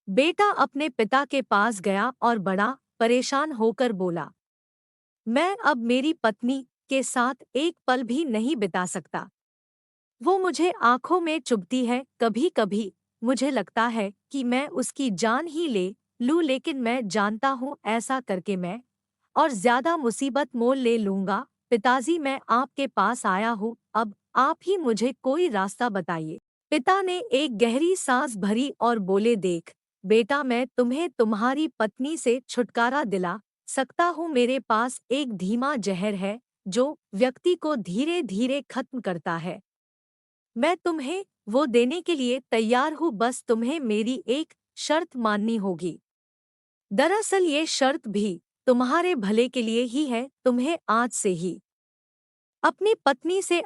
बेटा अपने पिता के पास गया और बड़ा परेशान होकर बोला, मैं अब मेरी पत्नी के साथ एक पल भी नहीं बिता सकता। वो मुझे आंखों में चुभती है, कभी कभी मुझे लगता है कि मैं उसकी जान ही ले लूं, लेकिन मैं जानता हूँ ऐसा करके मैं और ज्यादा मुसीबत मोल ले लूंगा। पिताजी, मैं आपके पास आया हूँ, अब आप ही मुझे कोई रास्ता बताइए। पिता ने एक गहरी सांस भरी और बोले, देख बेटा, मैं तुम्हें तुम्हारी पत्नी से छुटकारा दिला सकता हूँ। मेरे पास एक धीमा जहर है जो व्यक्ति को धीरे धीरे खत्म करता है। मैं तुम्हें वो देने के लिए तैयार हूँ, बस तुम्हें मेरी एक शर्त माननी होगी। दरअसल ये शर्त भी तुम्हारे भले के लिए ही है। तुम्हें आज से ही अपनी पत्नी से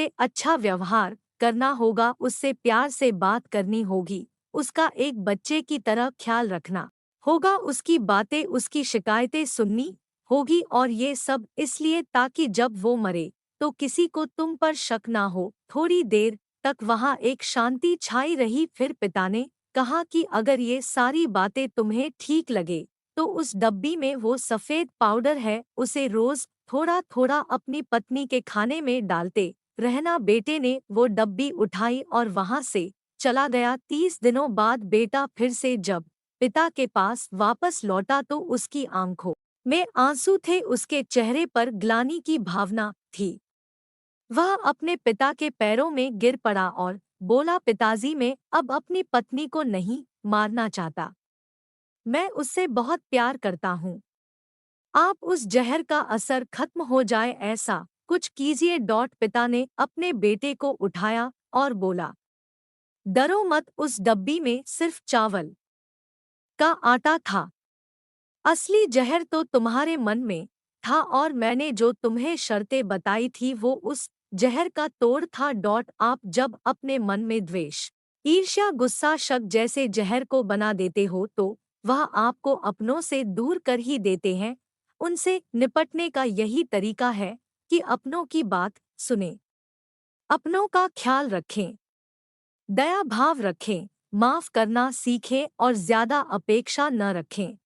अच्छा व्यवहार करना होगा, उससे प्यार से बात करनी होगी, उसका एक बच्चे की तरह ख्याल रखना होगा, उसकी बातें उसकी शिकायतें सुननी होगी, और ये सब इसलिए ताकि जब वो मरे तो किसी को तुम पर शक ना हो। थोड़ी देर तक वहाँ एक शांति छाई रही, फिर पिता ने कहा कि अगर ये सारी बातें तुम्हें ठीक लगे तो उस डब्बी में वो सफ़ेद पाउडर है, उसे रोज थोड़ा थोड़ा अपनी पत्नी के खाने में डालते रहना। बेटे ने वो डब्बी उठाई और वहां से चला गया। 30 दिनों बाद बेटा फिर से जब पिता के पास वापस लौटा तो उसकी आंखों में आंसू थे, उसके चेहरे पर ग्लानि की भावना थी। वह अपने पिता के पैरों में गिर पड़ा और बोला, पिताजी, मैं अब अपनी पत्नी को नहीं मारना चाहता, मैं उससे बहुत प्यार करता हूँ। आप उस जहर का असर खत्म हो जाए ऐसा कुछ कीजिए। पिता ने अपने बेटे को उठाया और बोला, डरो मत, उस डब्बी में सिर्फ चावल का आटा था, असली जहर तो तुम्हारे मन में था, और मैंने जो तुम्हें शर्तें बताई थी वो उस जहर का तोड़ था। आप जब अपने मन में द्वेष, ईर्ष्या, गुस्सा, शक जैसे जहर को बना देते हो तो वह आपको अपनों से दूर कर ही देते हैं। उनसे निपटने का यही तरीका है कि अपनों की बात सुनें, अपनों का ख्याल रखें, दया भाव रखें, माफ करना सीखें और ज्यादा अपेक्षा न रखें।